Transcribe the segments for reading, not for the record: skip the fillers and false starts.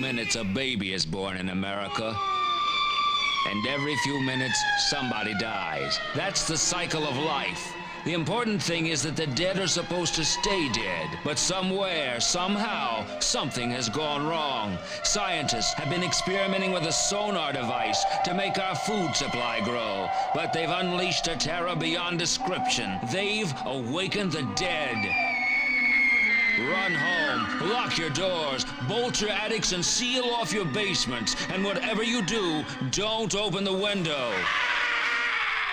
minutes, a baby is born in America. And every few minutes, somebody dies. That's the cycle of life. The important thing is that the dead are supposed to stay dead. But somewhere, somehow, something has gone wrong. Scientists have been experimenting with a sonar device to make our food supply grow. But they've unleashed a terror beyond description. They've awakened the dead. Run home, lock your doors, bolt your attics, and seal off your basements. And whatever you do, don't open the window.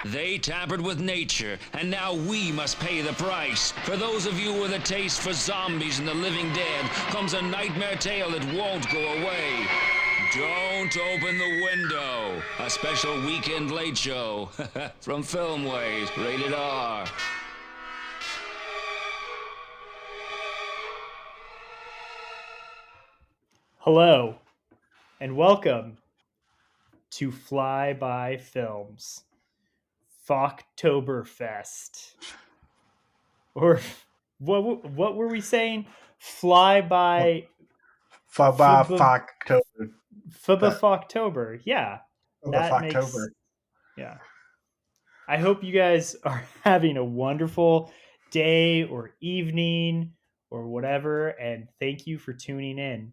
They tampered with nature, and now we must pay the price. For those of you with a taste for zombies and the living dead, comes a nightmare tale that won't go away. Don't open the window. A special weekend late show from Filmways, rated R. Hello, and welcome to Fly By Films. Focktoberfest. Or what were we saying? Fly by Focktober. Focktober. Yeah. That makes, yeah. I hope you guys are having a wonderful day or evening or whatever, and thank you for tuning in.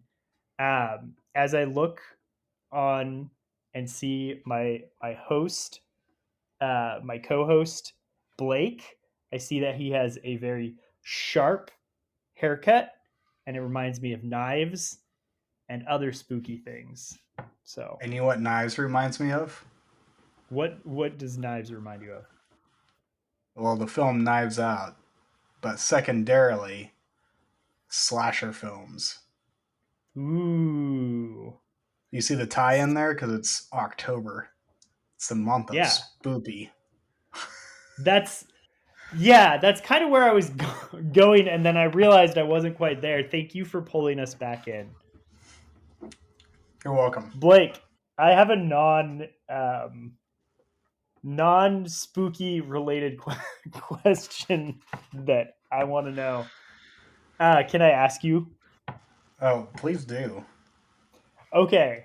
As I look on and see my host, my co-host, Blake, I see that he has a very sharp haircut, and it reminds me of knives and other spooky things. So, and you know what knives reminds me of? What does knives remind you of? Well, the film Knives Out, but secondarily, slasher films. Ooh. You see the tie-in there? Because it's October. It's the month of spoopy. That's kind of where I was going, and then I realized I wasn't quite there. Thank you for pulling us back in. You're welcome. Blake, I have a non-spooky related question that I want to know. Can I ask you? Oh, please do. Okay.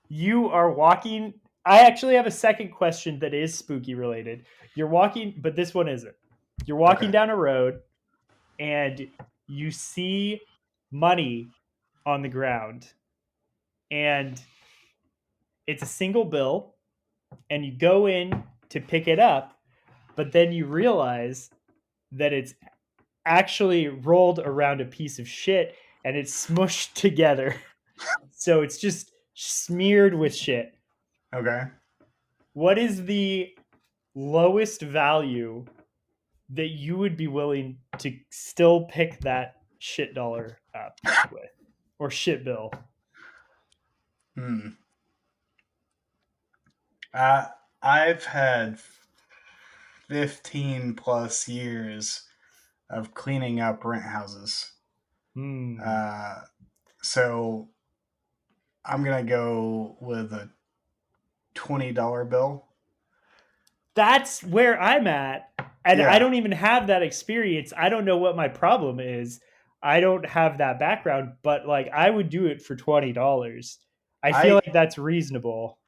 You are walking. I actually have a second question that is spooky related. You're walking, but this one isn't. You're walking down a road and you see money on the ground. And it's a single bill, and you go in to pick it up, but then you realize that it's actually rolled around a piece of shit and it's smushed together. So it's just smeared with shit. Okay. What is the lowest value that you would be willing to still pick that shit dollar up with? Or shit bill? I've had 15 plus years of cleaning up rent houses. So I'm going to go with a $20 bill. That's where I'm at. And I don't even have that experience. I don't know what my problem is. I don't have that background, but like I would do it for $20. I feel like that's reasonable.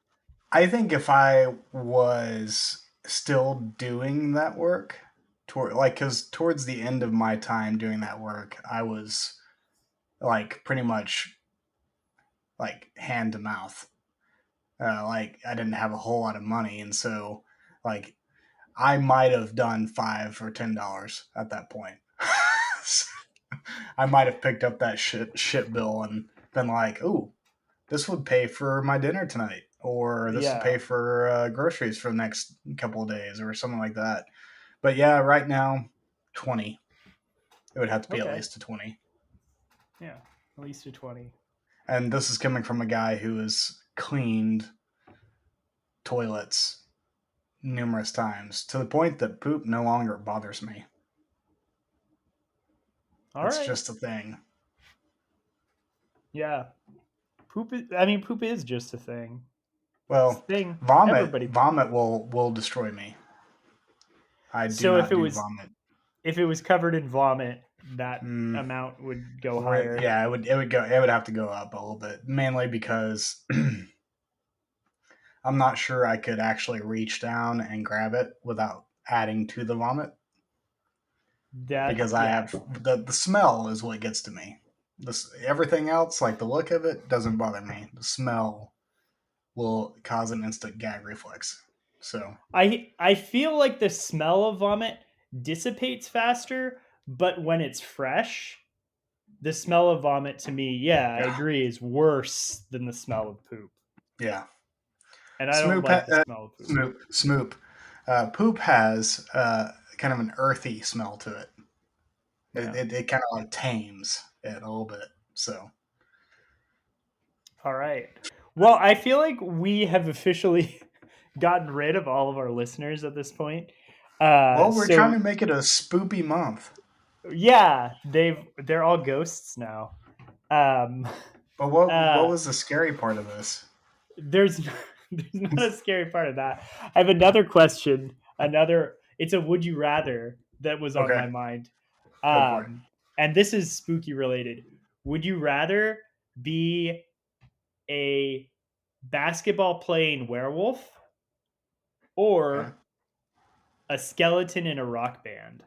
I think if I was still doing that work, because towards the end of my time doing that work, I was like pretty much like hand to mouth. Like I didn't have a whole lot of money, and so like I might have done $5 or $10 at that point. I might have picked up that shit bill and been like, "Ooh, this would pay for my dinner tonight," or "This would pay for groceries for the next couple of days," or something like that. But yeah, right now, 20. It would have to be at least a 20. Yeah, at least a 20. And this is coming from a guy who has cleaned toilets numerous times to the point that poop no longer bothers me. It's just a thing. Yeah. Poop is just a thing. Well, vomit will destroy me. I do not do vomit. If it was covered in vomit, that amount would go Right, higher. yeah, it would have to go up a little bit, mainly because I'm not sure I could actually reach down and grab it without adding to the vomit. Because I have the smell is what gets to me. Everything else, like the look of it, doesn't bother me. The smell will cause an instant gag reflex. So I feel like the smell of vomit dissipates faster, but when it's fresh, the smell of vomit to me, I agree, is worse than the smell of poop. yeah, And I don't like the smell of poop. Smoop. Poop has kind of an earthy smell to it. It kind of like tames it a little bit. So, all right. Well, I feel like we have officially gotten rid of all of our listeners at this point. well, we're trying to make it a spoopy month. Yeah, they're all ghosts now. But what was the scary part of this? There's not a scary part of that. I have another question. It's a would you rather that was on my mind. And this is spooky related. Would you rather be a basketball playing werewolf or a skeleton in a rock band?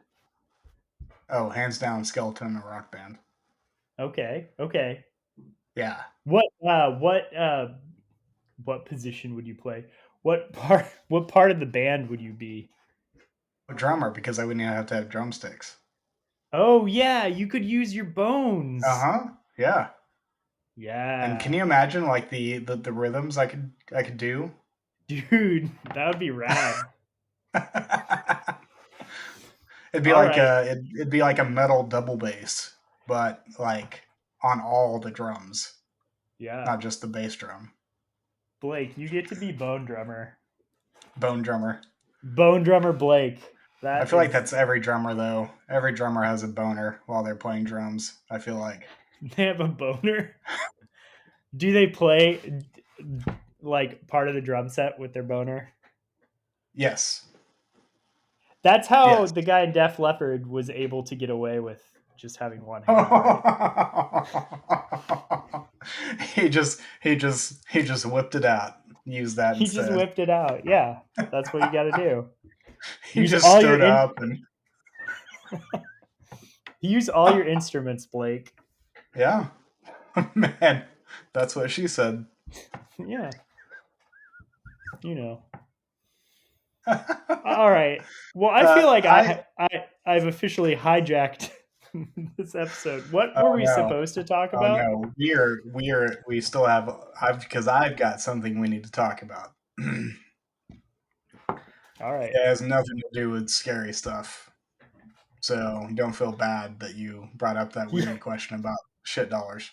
Oh, hands down, skeleton in a rock band. Okay. Yeah. What position would you play? What part of the band would you be? A drummer, because I wouldn't even have to have drumsticks. Oh yeah, you could use your bones. Yeah. Yeah. And can you imagine like the rhythms I could do? Dude, that would be rad. It'd be like a metal double bass, but like on all the drums. Yeah. Not just the bass drum. Blake, you get to be bone drummer. Bone drummer. Bone drummer Blake. I feel like that's every drummer though. Every drummer has a boner while they're playing drums, I feel like. They have a boner? Do they play like part of the drum set with their boner? Yes. That's how the guy in Def Leppard was able to get away with just having one hand. Right? He just whipped it out. Use that He instead. just whipped it out. Yeah, that's what you got to do. He just stood up and use all your instruments, Blake. Yeah. Man, that's what she said. Yeah. You know. All right. Well, I feel like I've officially hijacked this episode. What were we supposed to talk about? Oh no, we still have. Because I've got something we need to talk about. All right. It has nothing to do with scary stuff, so don't feel bad that you brought up that weird question about shit dollars.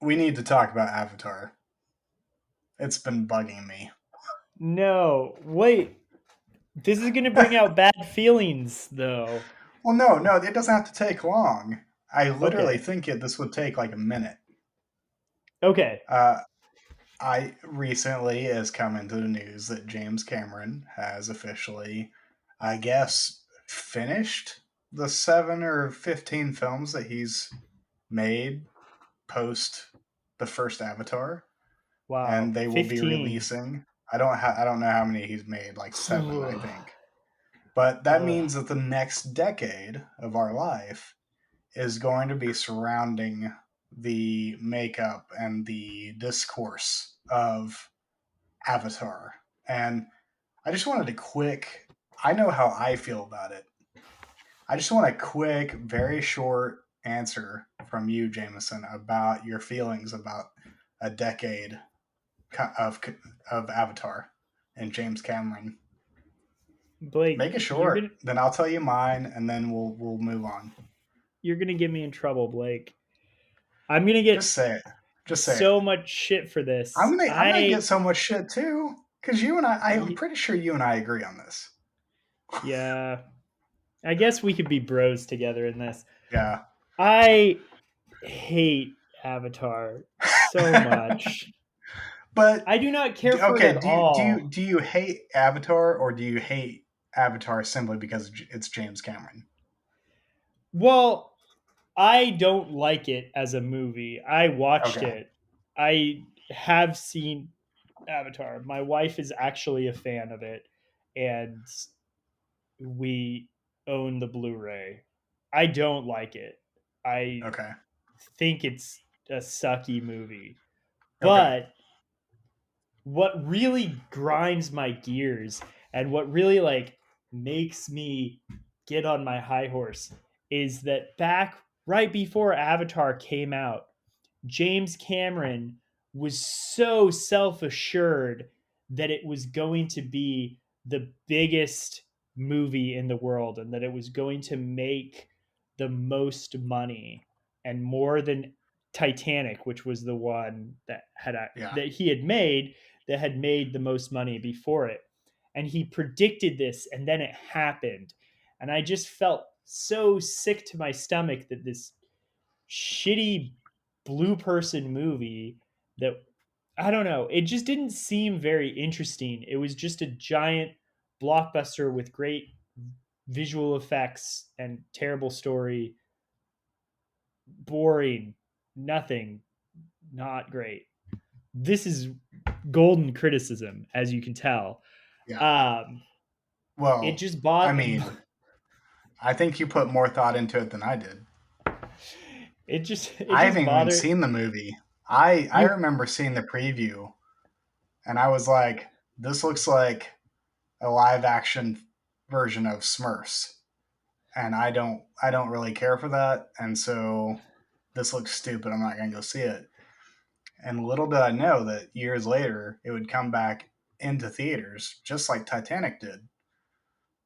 We need to talk about Avatar. It's been bugging me. No, wait. This is going to bring out bad feelings, though. Well, no, it doesn't have to take long. I literally think this would take like a minute. Okay. I recently has come into the news that James Cameron has officially, I guess, finished the 7 or 15 films that he's made post the first Avatar. Wow. And they 15. will be releasing. I don't know how many he's made, like 7, I think. But that means that the next decade of our life is going to be surrounding the makeup and the discourse of Avatar. And I just wanted I know how I feel about it. I just want a quick, very short answer from you, Jamison, about your feelings about a decade of Avatar and James Cameron. Blake, make it short. Then I'll tell you mine, and then we'll move on. You're gonna get me in trouble, Blake. I'm gonna get just say it. So much shit for this. I'm gonna get so much shit too, because you and I'm pretty sure you and I agree on this. Yeah, I guess we could be bros together in this. Yeah, I hate Avatar so much. But I do not care for it at all. Do you hate Avatar or do you hate Avatar simply because it's James Cameron. Well, I don't like it as a movie. I watched Okay. it. I have seen Avatar. My wife is actually a fan of it, and we own the Blu-ray. I don't like it. I Okay. think it's a sucky movie. Okay. But what really grinds my gears and what really like makes me get on my high horse is that back right before Avatar came out, James Cameron was so self-assured that it was going to be the biggest movie in the world and that it was going to make the most money and more than Titanic, which was the one Yeah. that he had made that had made the most money before it. And he predicted this and then it happened. And I just felt so sick to my stomach that this shitty blue person movie that I don't know, it just didn't seem very interesting. It was just a giant blockbuster with great visual effects and terrible story. Boring, nothing, not great. This is golden criticism, as you can tell. Yeah. Um, it Well, just I bothered. mean, I think you put more thought into it than I did. It I just haven't even bothered seen the movie. I you. remember seeing the preview and I was like, this looks like a live action version of Smurfs. And I don't really care for that, and so this looks stupid. I'm not gonna go see it. And little did I know that years later it would come back into theaters just like Titanic did,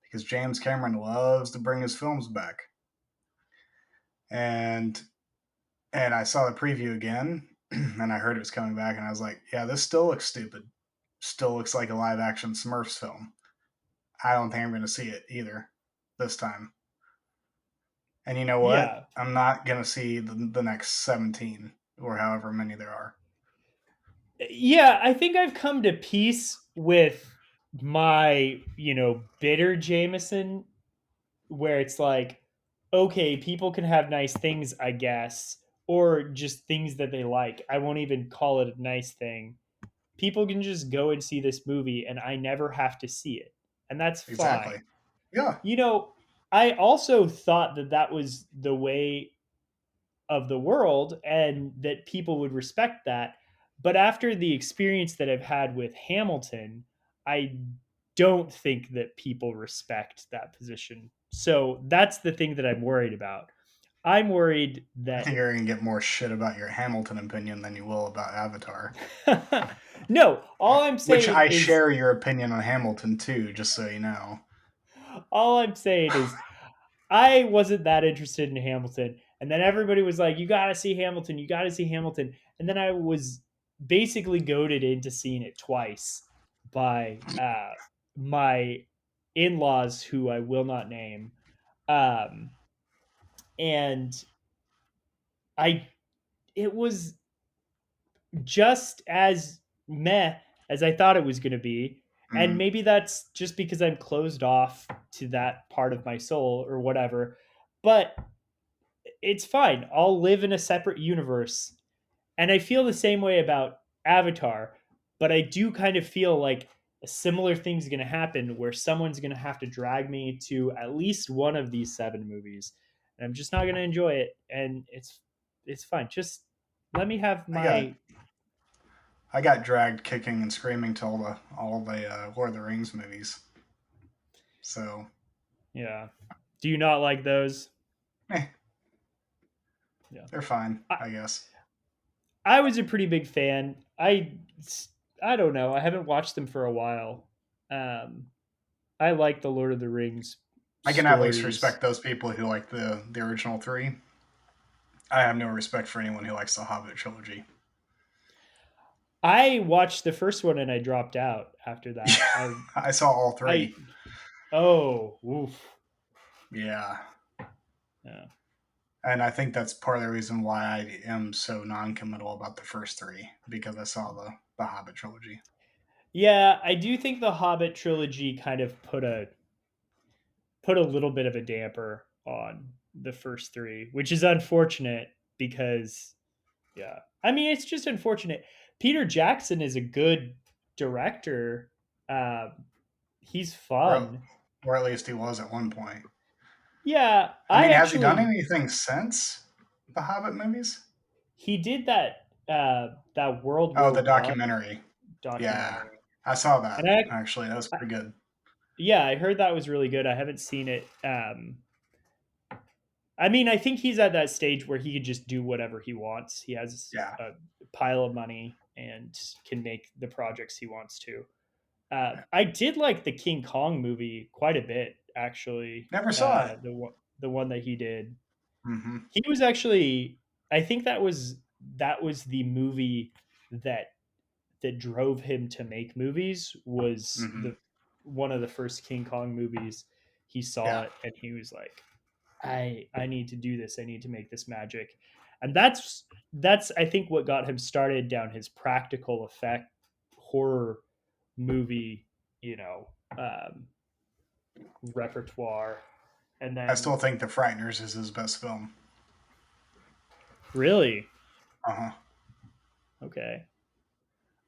because James Cameron loves to bring his films back. And I saw the preview again and I heard it was coming back and I was like, yeah, this still looks stupid. Still looks like a live action Smurfs film. I don't think I'm going to see it either this time. And you know what? Yeah, I'm not going to see the next 17 or however many there are. yeah, I think I've come to peace with my, bitter Jameson, where it's like, okay, people can have nice things, I guess, or just things that they like. I won't even call it a nice thing. People can just go and see this movie, and I never have to see it. And that's Exactly. fine. Yeah. You know, I also thought that that was the way of the world and that people would respect that. But after the experience that I've had with Hamilton, I don't think that people respect that position. So that's the thing that I'm worried about. I'm worried I think that you're going to get more shit about your Hamilton opinion than you will about Avatar. no, all I'm Which saying I is share your opinion on Hamilton too, just so you know. all I'm saying is I wasn't that interested in Hamilton. And then everybody was like, you got to see Hamilton. You got to see Hamilton. And then I was basically goaded into seeing it twice by my in laws, who I will not name. Um, and I, it was just as meh as I thought it was going to be. And Mm, maybe that's just because I'm closed off to that part of my soul or whatever. But it's fine. I'll live in a separate universe. And I feel the same way about Avatar, but I do kind of feel like a similar thing's going to happen where someone's going to have to drag me to at least one of these 7 movies. And I'm just not going to enjoy it, and it's fine. Just let me have I got my I got dragged kicking and screaming to all the Lord of the Rings movies. So, yeah. Do you not like those? eh, Yeah. they're fine, I, I guess. I was a pretty big fan. I don't know. I haven't watched them for a while. Um I like the Lord of the Rings I can at least stories. respect those people who like the original three. I have no respect for anyone who likes the Hobbit trilogy. I watched the first one and I dropped out after Yeah, that. I saw all I three. oh, oof. Yeah. Yeah. And I think that's part of the reason why I am so non-committal about the first three, because I saw the Hobbit trilogy. Yeah, I do think the Hobbit trilogy kind of put a put a little bit of a damper on the first three, which is unfortunate because, yeah, I mean, it's just unfortunate. Peter Jackson is a good director. He's or, fun. or at least he was at one point. Yeah, I I mean, has he done actually anything since the Hobbit movies? he did that World Oh, War the One documentary. Yeah, documentary, I saw and that actually. That was I pretty good. yeah, I heard that was really good. I haven't seen it. I mean, I think he's at that stage where he could just do whatever he wants. He has Yeah, a pile of money and can make the projects he wants to. I did like the King Kong movie quite a bit, actually. never saw it. The one that he did. Hmm. He was actually, I think that was the movie that drove him to make movies. Was Hmm. the one of the first King Kong movies. He saw Yeah, it and he was like, I need to do this. I need to make this magic. And that's I think what got him started down his practical effect horror movie, you know, repertoire. And I then still think The Frighteners is his best film. really, Uh huh. okay.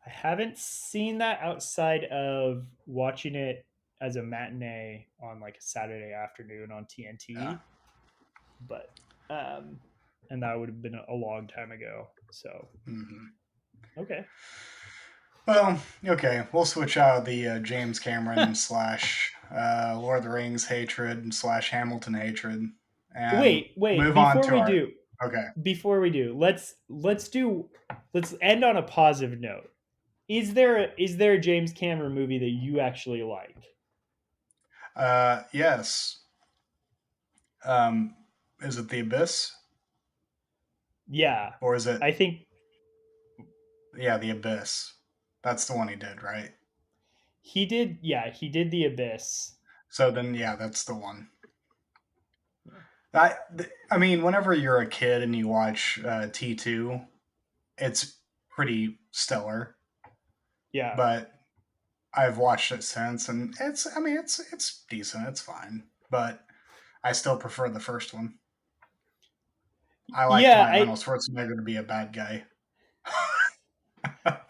I haven't seen that outside of watching it as a matinee on like a Saturday afternoon on Yeah. TNT, but and that would have been a long time ago. So, Hmm. okay. Well, okay, we'll switch out the James Cameron slash Lord of the Rings hatred slash Hamilton hatred, and Wait, move on to our. Okay. before we do, let's end on a positive note. Is there a James Cameron movie that you actually like? Yes. Um, is it The Abyss Yeah, or is it? I think Yeah, The Abyss. That's the one he did, right? he did. Yeah, he did The Abyss. So then, yeah, that's the one. Yeah. I mean, whenever you're a kid and you watch T2, it's pretty stellar. Yeah. But I've watched it since, and I mean, it's decent. It's fine, but I still prefer the first one. I like Yeah, my Arnold Schwarzenegger to be a bad guy.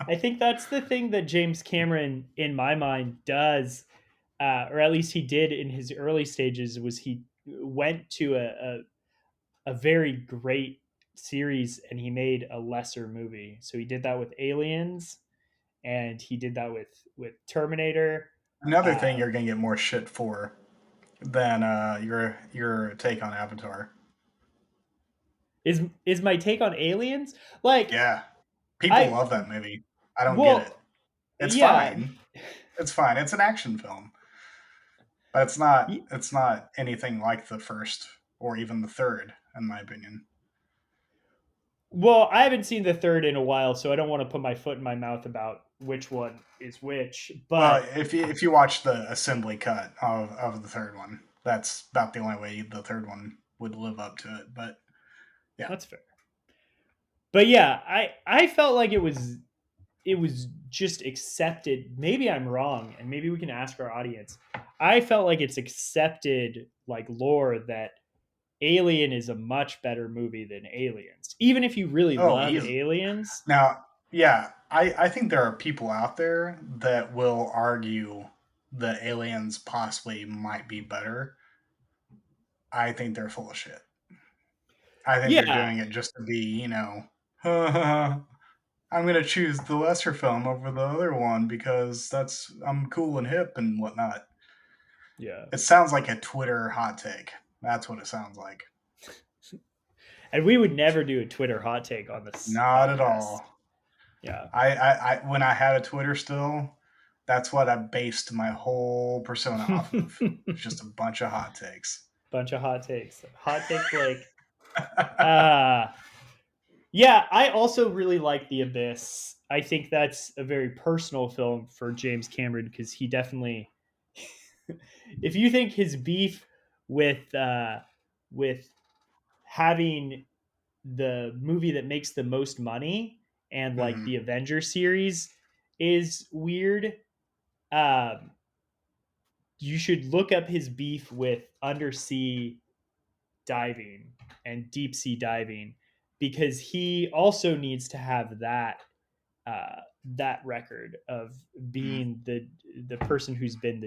I think that's the thing that James Cameron, in my mind, does, or at least he did in his early stages, was he went to a very great series and he made a lesser movie. So he did that with Aliens, and he did that with Terminator. Another thing Um, you're gonna get more shit for than your take on Avatar. is my take on Aliens like Yeah, people I love that movie. I don't get it. well It's yeah fine. It's fine. It's an action film, but it's not. y- It's not anything like the first or even the third, in my opinion. well, I haven't seen the third in a while, so I don't want to put my foot in my mouth about which one is which, Well, but if you watch the assembly cut of the third one, that's about the only way the third one would live up to it. But yeah, that's fair. But yeah, I felt like it was just accepted. Maybe I'm wrong, and maybe we can ask our audience. I felt like it's accepted like lore that Alien is a much better movie than Aliens. Even if you really oh, love easy. Aliens, Now, yeah, I think there are people out there that will argue that Aliens possibly might be better. I think they're full of shit. I think they're yeah, doing it just to be, I'm gonna choose the lesser film over the other one because I'm cool and hip and whatnot. yeah. It sounds like a Twitter hot take. That's what it sounds like. And we would never do a Twitter hot take on this Not at podcast. all. Yeah. I when I had a Twitter still, that's what I based my whole persona off of. It's just a bunch of hot takes. Bunch of hot takes. Hot take Blake. Yeah, I also really like The Abyss. I think that's a very personal film for James Cameron because he definitely if you think his beef with having the movie that makes the most money and like Hmm. the Avenger series is weird. Um, you should look up his beef with undersea diving and deep sea diving, because he also needs to have that record of Mhm. being the person who's been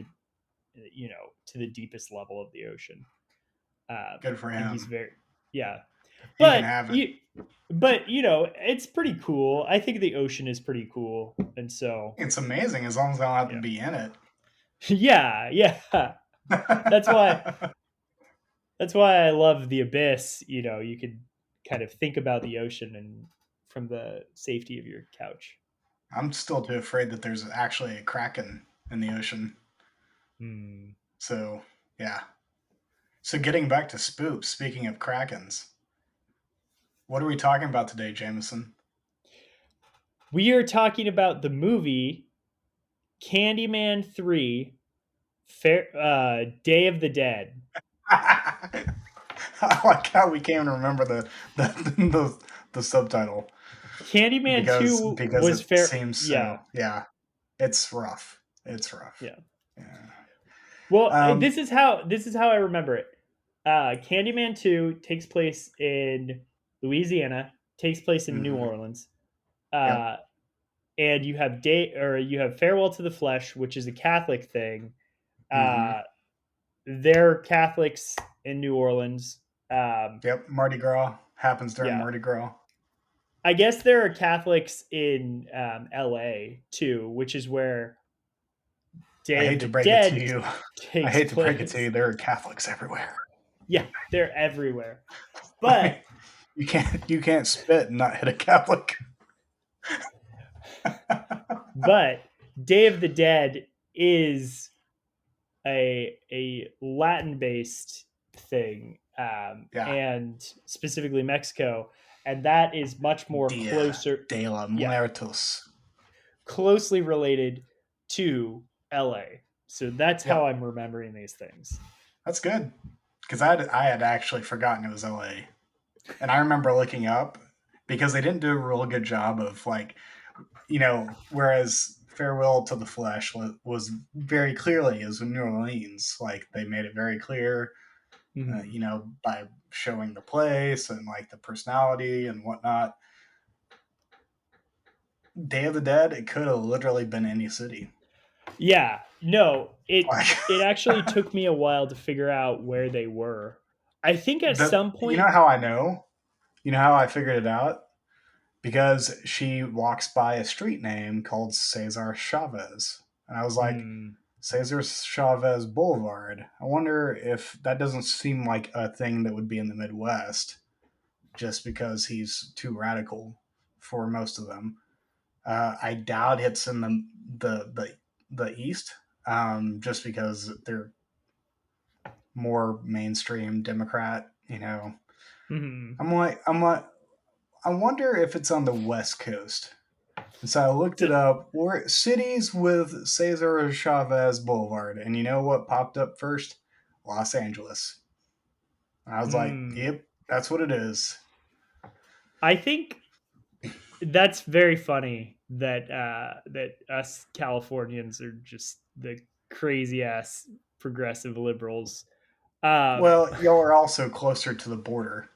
to the deepest level of the ocean. Good for And he's him. very, yeah. He can But have it. it's pretty cool. I think the ocean is pretty cool, and so It's amazing as long as I don't have to yeah, be in it. yeah. That's why that's why I love the abyss. You could kind of think about the ocean and from the safety of your couch. I'm still too afraid that there's actually a kraken in the ocean. Hmm. So, yeah. So, getting back to spooks, speaking of krakens, what are we talking about today, Jameson? We are talking about the movie Candyman 3, Day of the Dead. I like how we can't even remember the subtitle Candyman because 2 it was fair. seems Yeah. so, yeah, it's rough. It's rough. Yeah. Yeah. Well, Um, this is how I remember it. Candyman 2 takes place in Louisiana, takes place in New mhm. Orleans. Yep. Uh, and you have Farewell to the Flesh, which is a Catholic thing. Hmm. Uh, they're Catholics in New Orleans. Yep. Mardi Gras happens during Yeah, Mardi Gras. I guess there are Catholics in L.A. too, which is where I Day of hate to the break it to Dead you. I takes hate to break it to place. you. There are Catholics everywhere. Yeah, they're everywhere. Like, But you can't spit and not hit a Catholic. but Day of the Dead is a Latin based thing, Yeah. and specifically Mexico, and that is much more Dia closer, de la yeah, Muertos. closely related to LA. So that's how Yep. I'm remembering these things. That's good. Because I had actually forgotten it was LA. And I remember looking up because they didn't do a real good job of like, whereas Farewell to the Flesh was very clearly is in New Orleans. Like they made it very clear, Mhm. by showing the place and like the personality and whatnot. Day of the Dead, it could have literally been any city. Yeah, no, it Like it actually took me a while to figure out where they were. I think at some you point. know how I know? You know how I figured it out? Because she walks by a street name called Cesar Chavez. And I was like, Hmm. Cesar Chavez Boulevard. I wonder if that doesn't seem like a thing that would be in the Midwest, just because he's too radical for most of them. I doubt it's in the East, just because they're more mainstream Democrat. Hmm. I'm like, I wonder if it's on the West Coast. And so I looked it up. Where cities with Cesar Chavez Boulevard, and you know what popped up first? Los Angeles. And I was like, Hmm. "Yep, that's what it is." I think that's very funny that us Californians are just the crazy ass progressive liberals. Um, Well, y'all are also closer to the border.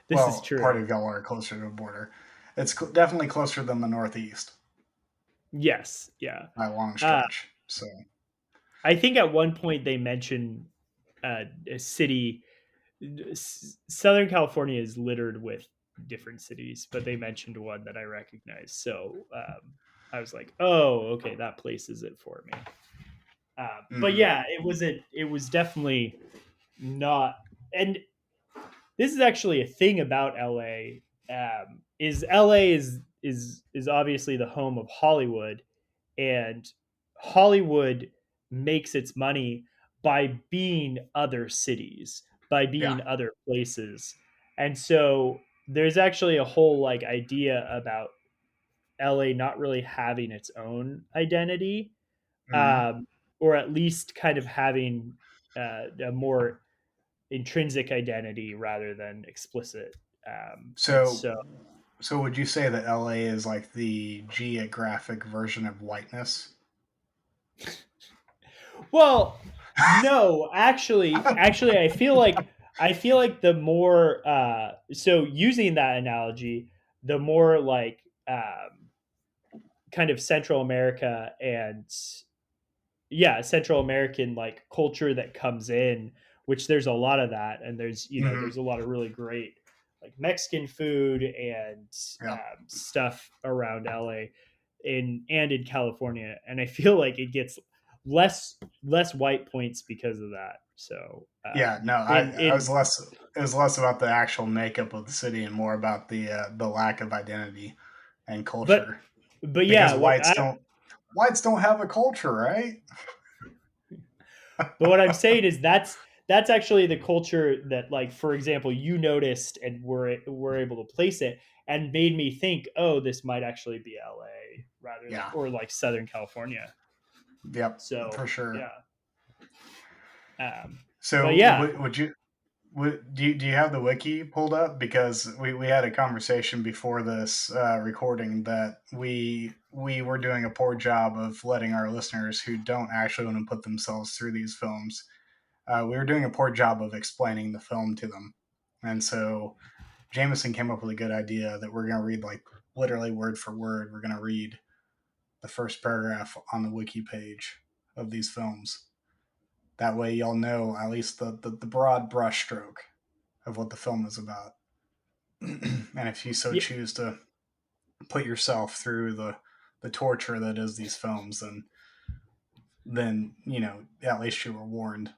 this is Well, part true. of y'all are closer to the border. It's definitely closer than the Northeast Yes, yeah. by a long Uh, stretch. So, I think at one point they mentioned a city. Southern California is littered with different cities, but they mentioned one that I recognize. So I was like, "Oh, okay, that place is it for me." But mhm. yeah, it was definitely not. And this is actually a thing about LA. Is LA is obviously the home of Hollywood, and Hollywood makes its money by being other cities, by Yeah. being other places. And so there's actually a whole like idea about LA not really having its own identity, Mhm. um, or at least kind of having a more intrinsic identity rather than explicit. And So, so, would you say that LA is like the geographic version of whiteness? well, No, actually, I feel like the more so using that analogy, the more like kind of Central America and Central American like culture that comes in, which there's a lot of that, and there's Mhm. there's a lot of really great like Mexican food and Yeah. stuff around LA and in California, and I feel like it gets less white points because of that. So Yeah, no, I was in less. It was less about the actual makeup of the city and more about the lack of identity and but culture. yeah, Because whites don't have a culture, right? but what I'm saying is that's actually the culture that, like, for example, you noticed and were able to place it and made me think, oh, this might actually be LA rather than Yeah. or like Southern California. Yep. So For sure. yeah, but So yeah, would you do you have the wiki pulled up? Because we had a conversation before this recording that we were doing a poor job of letting our listeners who don't actually want to put themselves through these films. We were doing a poor job of explaining the film to them, and so Jameson came up with a good idea that we're going to read like literally word for word. We're going to read the first paragraph on the wiki page of these films. That way, y'all know at least the broad brushstroke of what the film is about. And if you so yeah, choose to put yourself through the torture that is these films, then at least you were warned.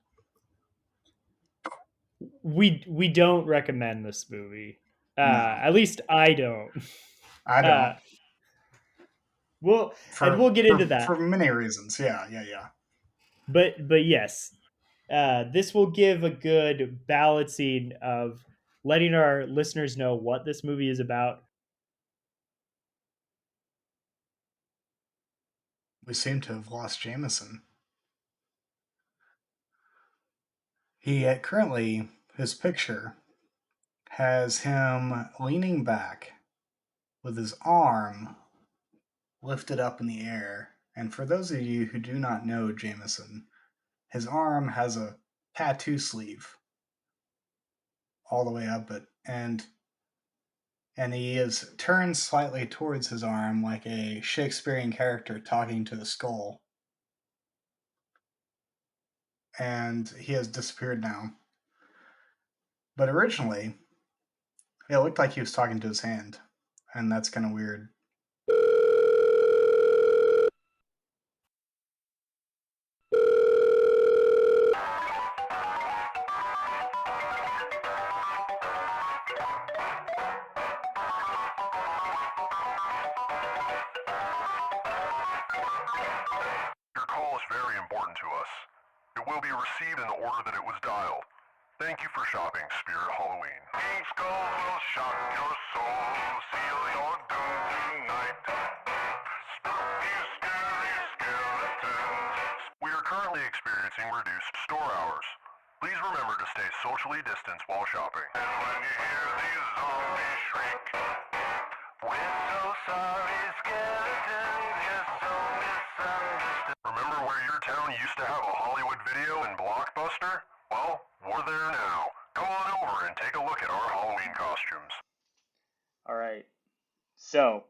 we don't recommend this movie. No, At least I don't. I Uh, don't. we'll For get into for that, for many reasons. Yeah, yeah, yeah. but yes, this will give a good balancing of letting our listeners know what this movie is about. We seem to have lost Jameson. He currently his picture has him leaning back with his arm lifted up in the air. And for those of you who do not know Jameson, his arm has a tattoo sleeve all the way up it, and he is turned slightly towards his arm like a Shakespearean character talking to the skull. And he has disappeared now. But originally, it looked like he was talking to his hand, and that's kind of weird. Your call is very important to us. It will be received in the order that it was dialed. Thank you for shopping Spirit Halloween. Each skull will shock your soul, seal your doom tonight. Spooky, scary skeletons. We are currently experiencing reduced store hours. Please remember to stay socially distanced while shopping. And when you hear these zombies shriek, we're so sorry, skeletons, you're so misunderstood. Remember where your town used to have a Hollywood Video and Blockbuster? Well, we're there now. Come on over and take a look at our Halloween costumes. All right. So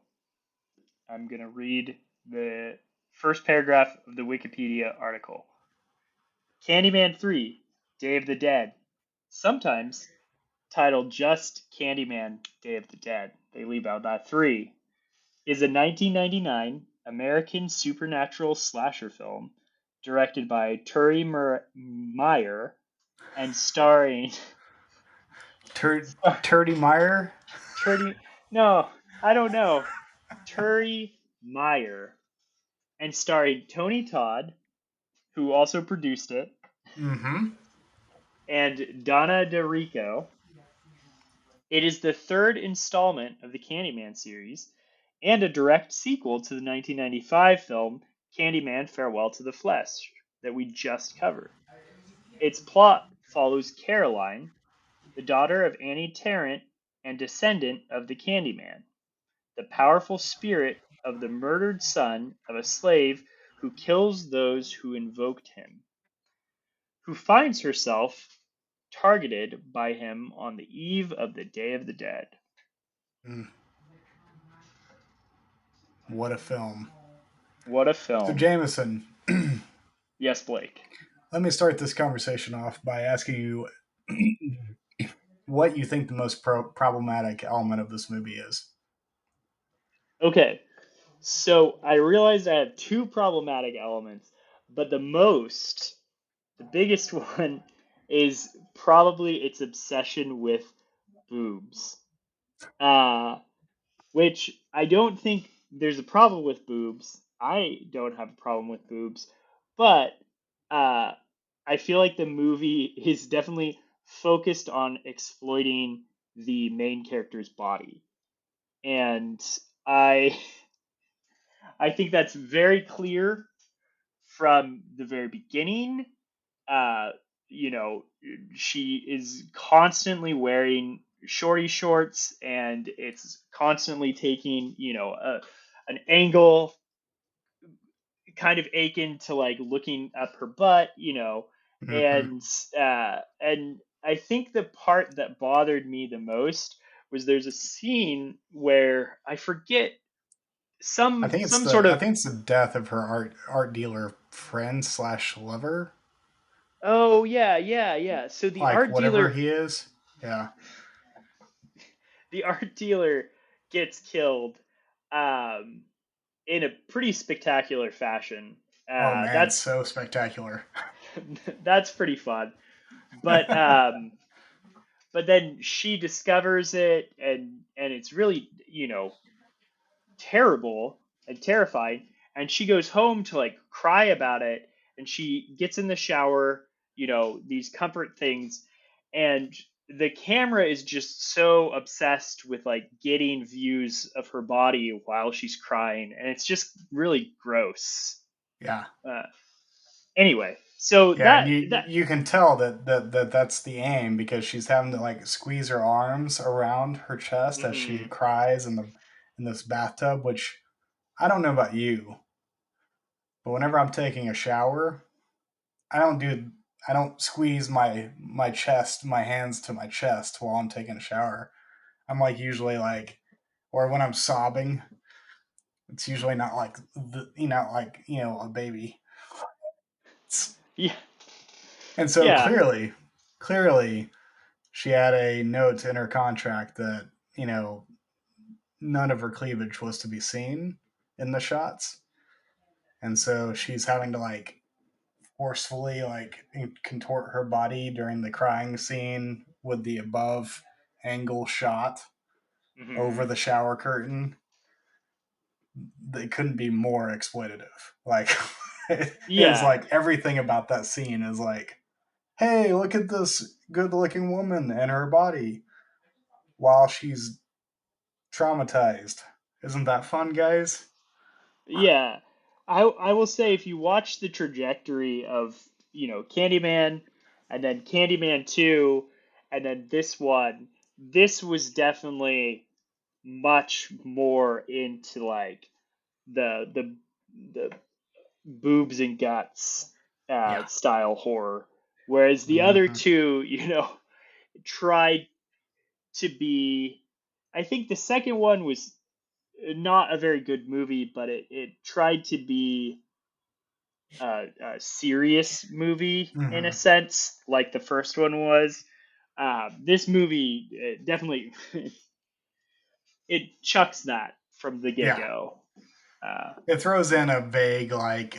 I'm going to read the first paragraph of the Wikipedia article. Candyman 3, Day of the Dead, sometimes titled just Candyman, Day of the Dead, they leave out that 3, is a 1999 American supernatural slasher film directed by Turi Meyer and starring Turdy Meyer? Turi, no, I don't know, Turi Meyer, and starring Tony Todd, who also produced it, Mm-hmm. and Donna D'Errico. It is the third installment of the Candyman series and a direct sequel to the 1995 film Candyman Farewell to the Flesh that we just covered. Its plot follows Caroline, the daughter of Annie Tarrant and descendant of the Candyman, the powerful spirit of the murdered son of a slave who kills those who invoked him. who finds herself targeted by him on the eve of the Day of the Dead. Mm, what a film. What a So, film. Jameson, Yes, Blake. let me start this conversation off by asking you what you think the most problematic element of this movie is. Okay, so I realized I have two problematic elements, but the biggest one is probably its obsession with boobs. Uh, which I don't think there's a problem with boobs. I don't have a problem with boobs, but uh, I feel like the movie is definitely focused on exploiting the main character's body, and I I think that's very clear from the very beginning. Uh, you know, she is constantly wearing shorty shorts, and it's constantly taking, an angle, kind of akin to like looking up her butt, Mm-hmm. and I think the part that bothered me the most was there's a scene where I forget some sort I of. think it's the death of her art dealer friend slash lover, Oh yeah, yeah, yeah. So like whatever he is. Yeah. the art dealer gets killed, um, in a pretty spectacular fashion. Oh man, That's so spectacular. that's pretty fun. But but then she discovers it, and it's really, terrible and terrifying. And she goes home to like cry about it, and she gets in the shower, these comfort things, and the camera is just so obsessed with like getting views of her body while she's crying, and it's just really gross. Yeah. Uh, anyway, so Yeah, and that you can tell that's the aim because she's having to like squeeze her arms around her chest as she mhm. cries in this bathtub, which I don't know about you, but whenever I'm taking a shower, I don't do I don't squeeze my chest, my hands to my chest while I'm taking a shower. I'm like usually like or when I'm sobbing, it's usually not like a baby. Yeah, And so yeah, clearly she had a note in her contract that, none of her cleavage was to be seen in the shots. And so she's having to like forcefully like contort her body during the crying scene with the above angle shot over mhm. the shower curtain. They couldn't be more exploitative. Like it is Yeah, like everything about that scene is like, hey, look at this good looking woman and her body while she's traumatized. Isn't that fun, guys? yeah. I will say, if you watch the trajectory of, Candyman, and then Candyman 2, and then this one, this was definitely much more into like the boobs and guts Yeah. style horror, whereas the other Mm-hmm. two, tried to be. I think the second one was not a very good movie, but it tried to be a serious movie in a Mm-hmm. sense, like the first one was. This movie definitely it chucks that from the get Yeah. go. Uh, It throws in a vague, like,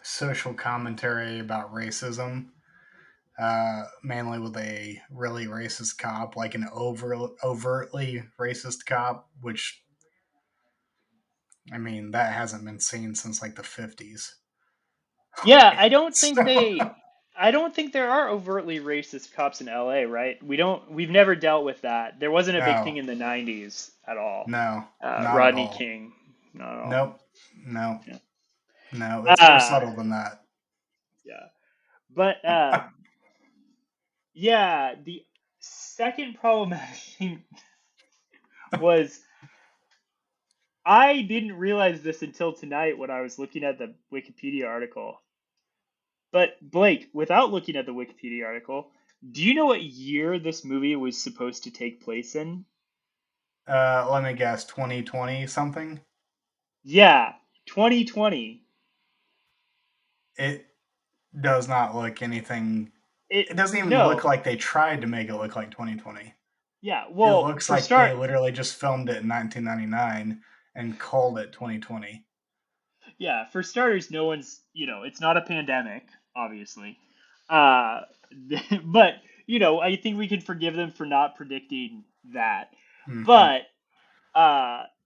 social commentary about racism, mainly with a really racist cop, like an overtly racist cop, which, I mean, that hasn't been seen since like the 50s. yeah, So, I don't think there are overtly racist cops in LA, right? We've never dealt with that. There wasn't a big no, thing in the '90s at all. no, not at Rodney all. King, not at all. Nope. No, Yeah. no, it's more Uh, subtle than that. yeah. But yeah, the second problematic thing was I didn't realize this until tonight when I was looking at the Wikipedia article. But Blake, without looking at the Wikipedia article, do you know what year this movie was supposed to take place in? Let me guess, 2020 something. Yeah, 2020. It does not look anything. It doesn't even look No. like they tried to make it look like 2020. Yeah, It well, looks for like they start, literally just filmed it in 1999 and called it 2020. yeah, for starters, no one's, it's not a pandemic, obviously. Uh, but, I think we can forgive them for not predicting that. Mm-hmm. But,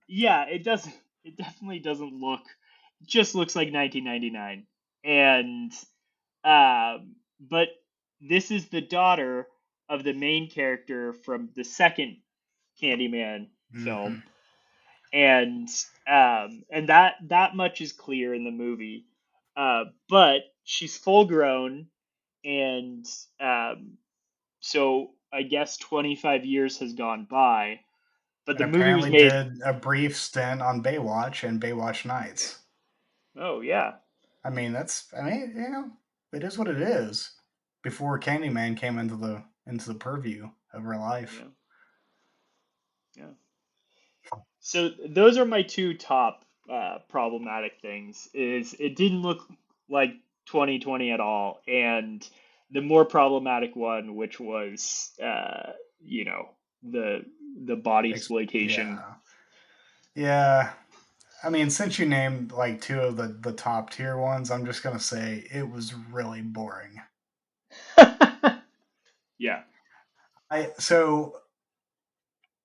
yeah, it definitely doesn't look, it just looks like 1999. And, but this is the daughter of the main character from the second Candyman Mm-hmm. film, and that much is clear in the movie. But she's full grown, and so I guess 25 years has gone by. But And the movie was apparently made. did a brief stint on Baywatch and Baywatch Nights. Oh yeah, I mean, it is what it is. Before Candyman came into the purview of her life. yeah, yeah. So those are my two top problematic things. Is it didn't look like 2020 at all, and the more problematic one, which was the body exploitation. Yeah, yeah. I mean, since you named like two of the top tier ones, I'm just gonna say it was really boring. Yeah.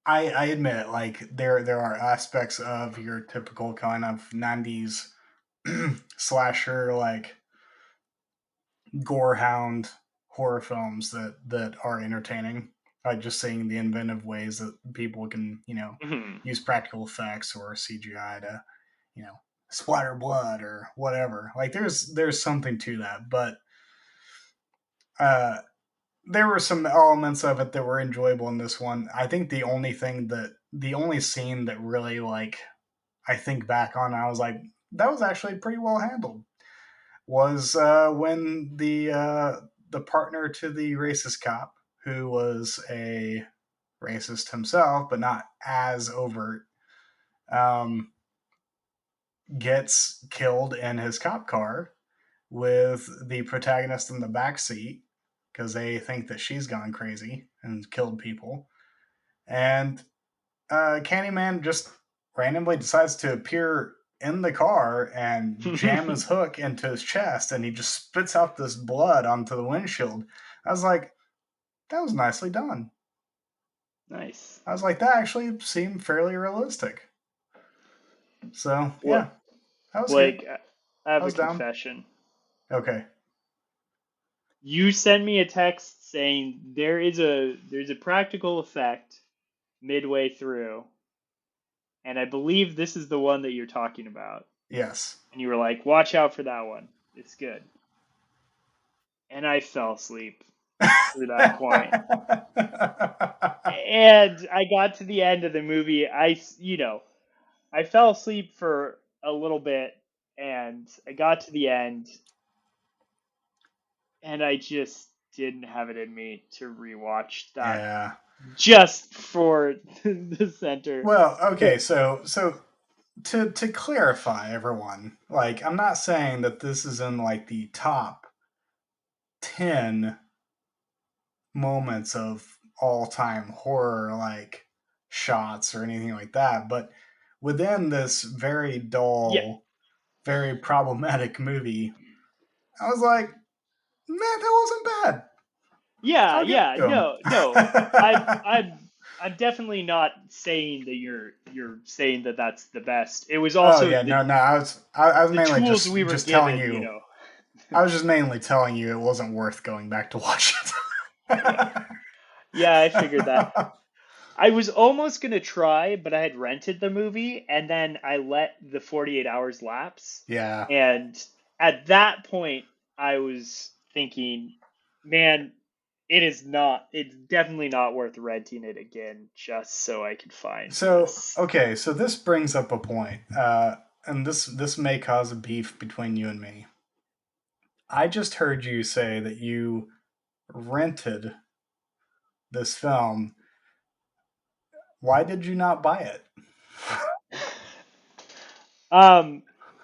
I admit, like there are aspects of your typical kind of '90s slasher, like gorehound horror films that are entertaining. Like just seeing the inventive ways that people can Mhm. use practical effects or CGI to splatter blood or whatever. Like there's something to that, but uh there were some elements of it that were enjoyable in this one. I think the only scene that really like I think back on, I was like, that was actually pretty well handled. Was when the partner to the racist cop, who was a racist himself, but not as overt, um, gets killed in his cop car with the protagonist in the back seat because they think that she's gone crazy and killed people. And Candyman just randomly decides to appear in the car and jam his hook into his chest, and he just spits out this blood onto the windshield. I was like, that was nicely done. Nice. I was like, that actually seemed fairly realistic. So What, yeah, that was good. Blake? I have I a was down. confession. Okay. You sent me a text saying there's a practical effect midway through, and I believe this is the one that you're talking about. Yes. And you were like, "Watch out for that one. It's good." And I fell asleep through that point. And I got to the end of the movie. I fell asleep for a little bit, and I got to the end, and I just didn't have it in me to rewatch that Yeah. just for the center. Well, okay, so to clarify everyone, like I'm not saying that this is in like the top 10 moments of all-time horror like shots or anything like that, but within this very Yeah, dull, very problematic movie, I was like, man, that wasn't bad. yeah, I'll give it yeah. to him. No. I'm definitely not saying that you're saying that that's the best. It was Oh also yeah, no, I was the mainly tools we were just telling given. you. I was just mainly telling you it wasn't worth going back to watch Yeah, it. yeah. I figured that. I was almost gonna try, but I had rented the movie, and then I let the 48 hours lapse. Yeah. And at that point, I was thinking, man, it's definitely not worth renting it again just so I could find So this. okay, so this brings up a point, and this may cause a beef between you and me. I just heard you say that you rented this film. Why did you not buy it?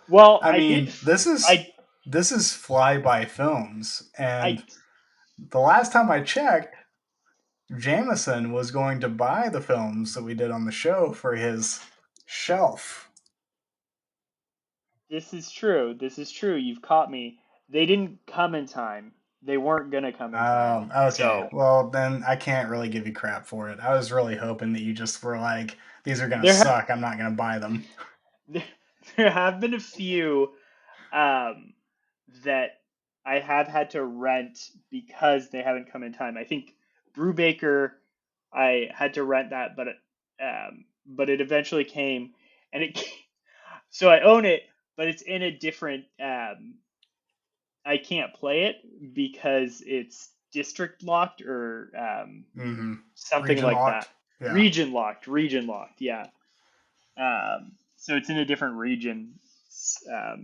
Well, I I did. mean, this is I this is Flyby Films, I and the last time I checked, Jamison was going to buy the films that we did on the show for his shelf. This is true. This is true. You've caught me. They didn't come in time. They weren't gonna come in time. Okay. So Well, then I can't really give you crap for it. I was really hoping that you just were like, these are gonna there ha- suck. I'm not gonna buy them. there, there have been a few um, that I have had to rent because they haven't come in time. I think Brubaker, I had to rent that, but it eventually came, and so I own it, but it's in a different. I can't play it because it's district locked or Mm-hmm. something Region like that. locked. Yeah. Region locked. Yeah. So it's in a different region. Um, yeah.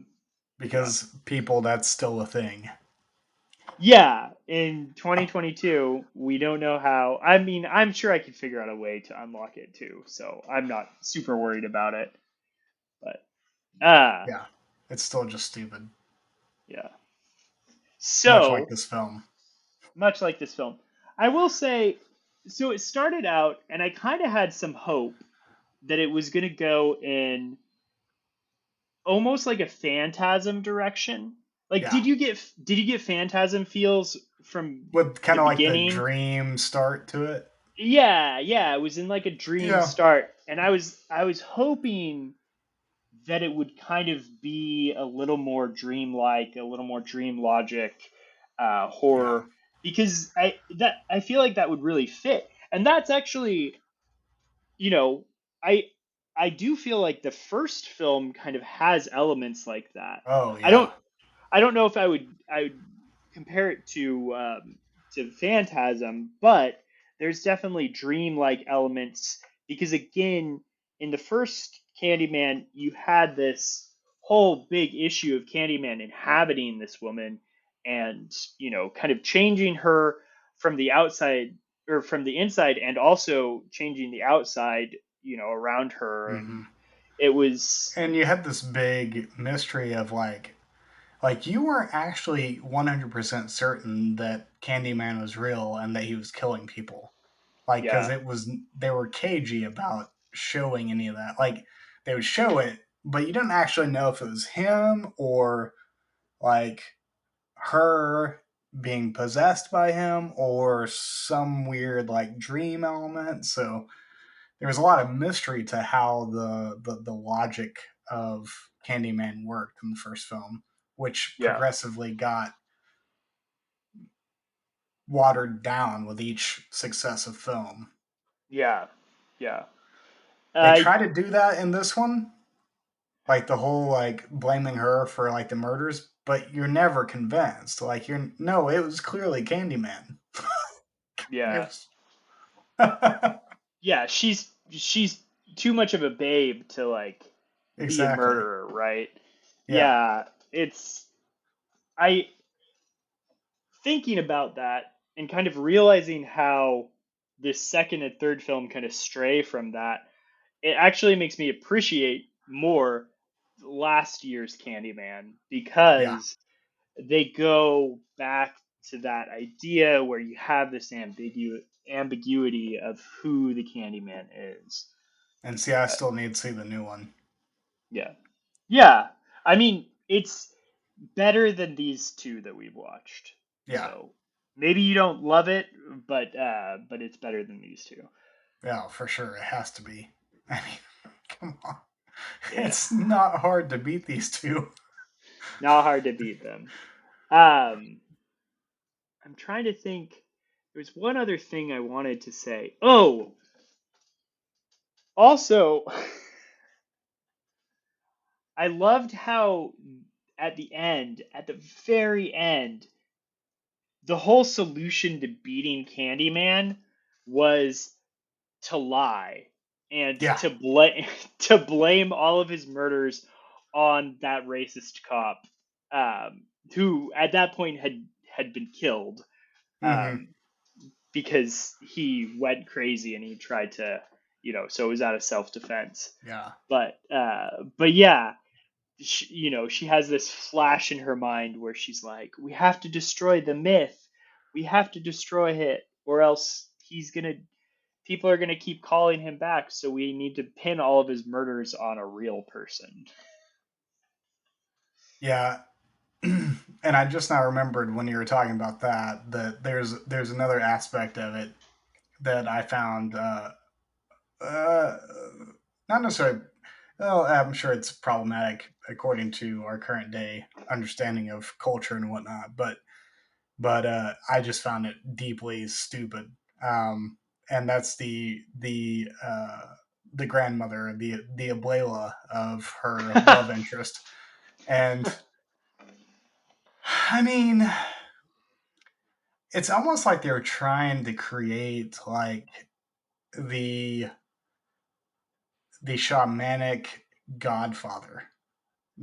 Because people, that's still a thing. Yeah, in 2022, we don't know how. I mean, I'm sure I could figure out a way to unlock it too, so I'm not super worried about it. But Yeah. It's still just stupid. yeah. Much like So, this film. much like this film, I will say, so it started out, and I kind of had some hope that it was going to go in almost like a Phantasm direction. Like, Yeah. did you get Phantasm feels from With the kind of like the beginning? dream start to it. Yeah, it was in like a dream Yeah. start, and I was hoping that it would kind of be a little more dreamlike, a little more dream logic Yeah. horror, because I feel like that would really fit, and that's actually, you know, I I do feel like the first film kind of has elements like that. Oh, I yeah. don't I don't know if I would compare it to Phantasm, but there's definitely dreamlike elements because again, in the first Candyman, you had this whole big issue of Candyman inhabiting this woman and kind of changing her from the outside or from the inside and also changing the outside around her, and Mm-hmm. it was And you had this big mystery of like you weren't actually 100% certain that Candyman was real and that he was killing people. Like, because yeah it was, they were cagey about showing any of that. Like, they would show it, but you didn't actually know if it was him or like her being possessed by him or some weird like dream element. So there was a lot of mystery to how the logic of Candyman worked in the first film, which yeah progressively got watered down with each successive film. yeah yeah They I try to do that in this one, like the whole like blaming her for like the murders, but you're never convinced. Like you're no, it was clearly Candyman. It yeah was yeah, she's too much of a babe to like be a exactly. murderer, right? Yeah. Yeah, it's I thinking about that and kind of realizing how this second and third film kind of stray from that. It actually makes me appreciate more last year's Candyman Yeah. because they go back to that idea where you have this ambiguity of who the Candyman is. And see, I still need to see the new one. Yeah. Yeah. I mean, it's better than these two that we've watched. Yeah. So maybe you don't love it, but it's better than these two. Yeah, for sure. It has to be. I mean, come on. Yeah. It's not hard to beat these two. Not hard to beat them. Um, I'm trying to think. There's one other thing I wanted to say. Oh, also, I loved how at the very end, the whole solution to beating Candyman was to lie and Yeah. to blame to blame all of his murders on that racist cop. who at that point had been killed, Mm-hmm. um, because he went crazy and he tried to, so it was out of self defense. Yeah. But yeah, she has this flash in her mind where she's like, we have to destroy the myth, we have to destroy it, or else people are gonna keep calling him back. So we need to pin all of his murders on a real person. Yeah. And I just now remembered when you were talking about that there's another aspect of it that I found uh, not necessarily. Well, I'm sure it's problematic according to our current day understanding of culture and whatnot, but I just found it deeply stupid. And that's the grandmother, the abuela of her love interest, and I mean, it's almost like they were trying to create like the the shamanic godfather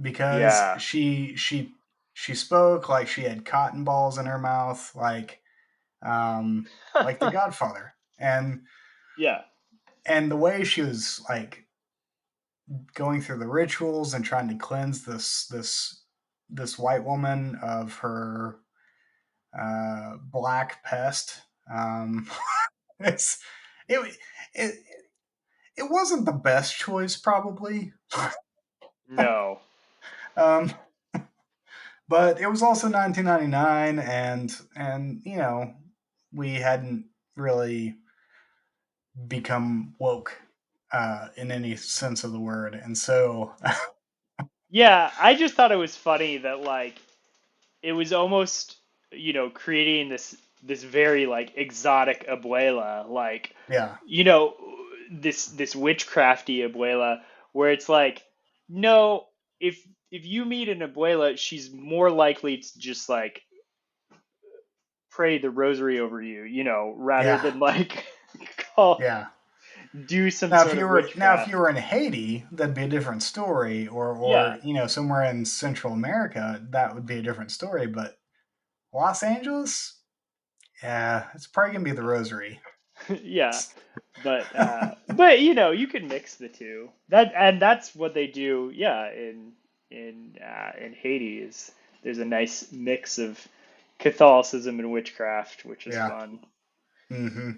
because Yeah. she spoke like she had cotton balls in her mouth, like the Godfather, Yeah. and the way she was like going through the rituals and trying to cleanse this white woman of her black pest. It's it it it wasn't the best choice probably. No. um, but it was also 1999, and we hadn't really become woke in any sense of the word, and so Yeah, I just thought it was funny that like it was almost, creating this very like exotic abuela, like, yeah, you know this witchcrafty abuela, where it's like, no, if you meet an abuela, she's more likely to just like pray the rosary over you, rather yeah, than like call yeah. do some sort of Now if you witchcraft. were in Haiti, that'd be a different story, or Yeah. somewhere in Central America, that would be a different story. But Los Angeles, yeah, it's probably gonna be the rosary. Yeah, but you can mix the two. That's what they do. Yeah, in Haiti is there's a nice mix of Catholicism and witchcraft, which is Yeah. fun. Hmm.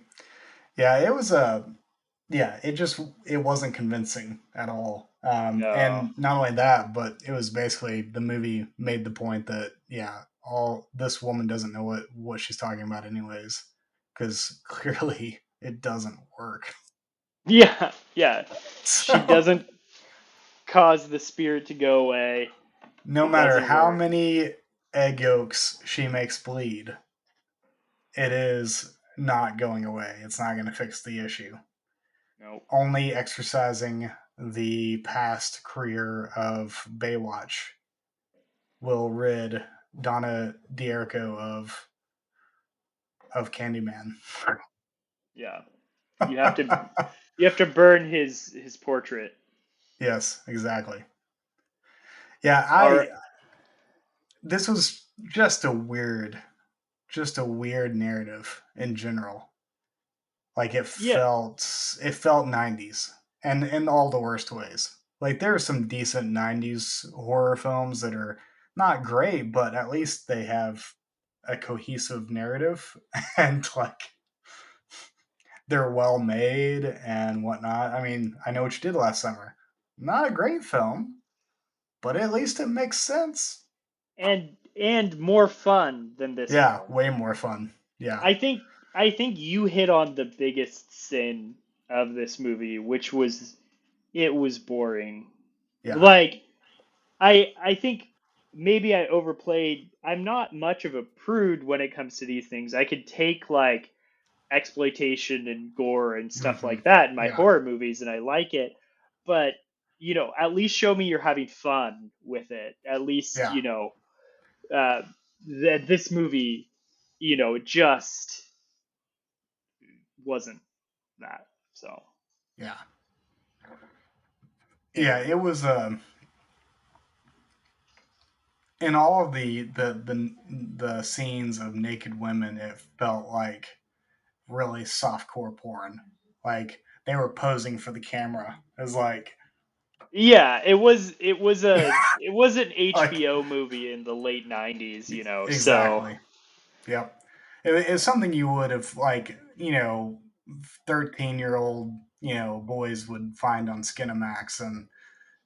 Yeah, it was a yeah, it wasn't convincing at all. No. And not only that, but it was basically the movie made the point that yeah, all this woman doesn't know what she's talking about anyways, because clearly it doesn't work. Yeah, yeah. She So doesn't cause the spirit to go away. no It matter doesn't how work. many egg yolks she makes bleed, it is not going away. It's not going to fix the issue. Nope. Only exercising the past career of Baywatch will rid Donna D'Errico of Candyman. Yeah. You have to you have to burn his portrait. Yes, exactly. Yeah, All I right. this was just a weird narrative in general. Like Yeah. it felt 90s and in all the worst ways. Like there are some decent 90s horror films that are not great, but at least they have a cohesive narrative and like they're well made and whatnot. I mean, I Know What You Did Last Summer. Not a great film, but at least it makes sense. And more fun than this Yeah, film. way more fun. Yeah, I think I think you hit on the biggest sin of this movie, which was it was boring. yeah. Like I think maybe I overplayed. I'm not much of a prude when it comes to these things. I could take like exploitation and gore and stuff Hmm. like that in my Yeah, horror movies and I like it. But, at least show me you're having fun with it. At least, yeah, uh, that this movie, just wasn't that. So yeah. Yeah, anyway, it was in all of the scenes of naked women, it felt like really softcore porn. Like they were posing for the camera. It was Yeah, it was an like HBO movie in the late 90s, so exactly. Yep. It's something you would have 13-year-old boys would find on Skinamax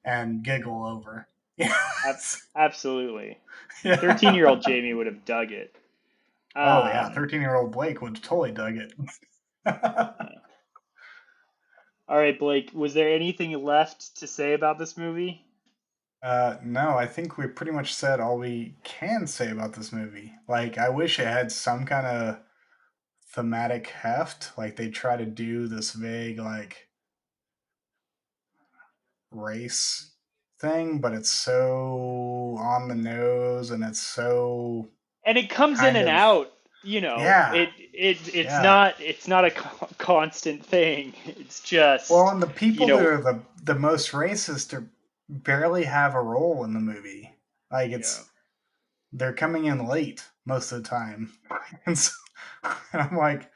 and giggle over. absolutely. Yeah. 13-year-old Jamie would have dug it. Oh yeah, Um, 13-year-old Blake would totally dug it. yeah. All right, Blake, was there anything left to say about this movie? No, I think we pretty much said all we can say about this movie. Like, I wish it had some kind of thematic heft. Like, they try to do this vague, like, race thing, but it's so on the nose and it's so And it comes in kind and of, out, yeah, yeah. it's not a constant thing. It's just, Well, and the you people that know, are the most racist barely have a role in the movie. Like, yeah. they're coming in late most of the time. And, so, and I'm like,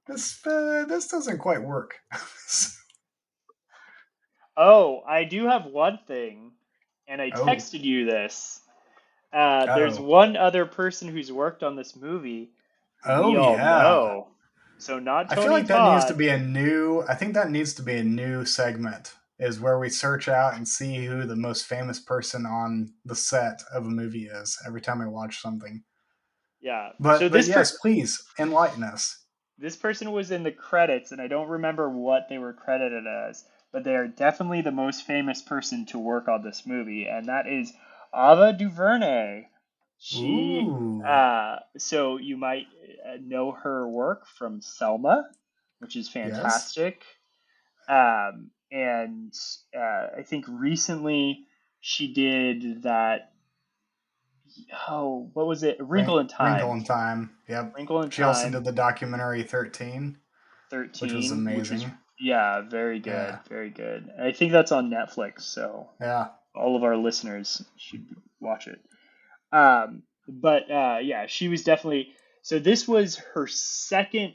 this doesn't quite work. Oh, I do have one thing, and I Oh, texted you this. There's oh, one other person who's worked on this movie who we oh all yeah. know. So not I feel Tony like that needs to Todd. be a new. I think that needs to be a new segment. Is where we search out and see who the most famous person on the set of a movie is every time I watch something. Yeah. So But yes, please enlighten us. this person was in the credits, and I don't remember what they were credited as, but they are definitely the most famous person to work on this movie, and that is Ava DuVernay. She, Ooh, so you might know her work from Selma, which is yes. fantastic. And I think recently she did that. Oh, what was it? A Wrinkle in Wrinkle Time. in Time. Yep. Wrinkle in She also Time did the documentary 13, which was 13, which was, amazing. yeah, very Yeah. good, very good. And I think that's on Netflix, so Yeah. all of our listeners should watch it. But yeah, she was definitely. So this was her second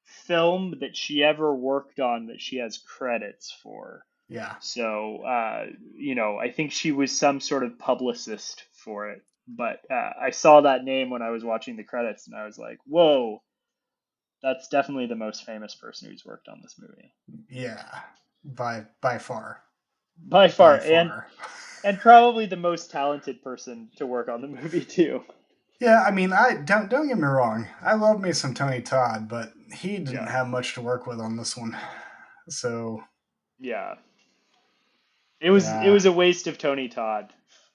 film that she ever worked on that she has credits for. Yeah. So, I think she was some sort of publicist for it. But I saw that name when I was watching the credits, and I was like, "Whoa, that's definitely the most famous person who's worked on this movie Yeah. By far. by far, By and far. and probably the most talented person to work on the movie too." Yeah, I mean, I don't get me wrong. I love me some Tony Todd, but he didn't Yeah, have much to work with on this one. So, yeah. It was yeah, a waste of Tony Todd.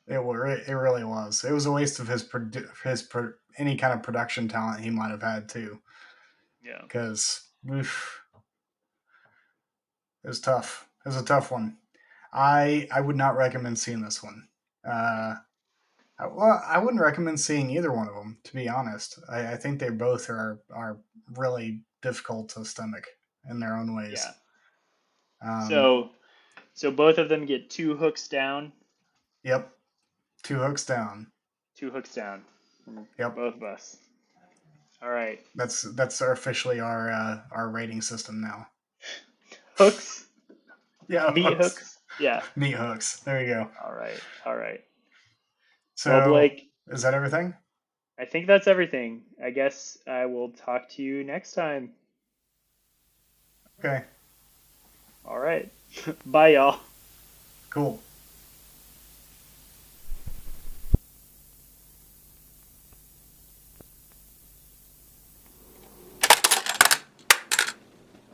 it really was. It was a waste of any kind of production talent he might have had too, Yeah. because it was tough. It was a tough one. I would not recommend seeing this one. Uh, well, I wouldn't recommend seeing either one of them, to be honest. I think they both are really difficult to stomach in their own ways. Yeah. Um, So so both of them get two hooks down, yep, two hooks down. two hooks down from Yep, both of us. All right. officially our rating system now. Hooks, Yeah, meat hooks, hooks. Yeah. meat hooks. There you go. All right. All right. Well, So Blake, is that everything? I think that's everything. I guess I will talk to you next time. Okay, All right. Bye, y'all. cool.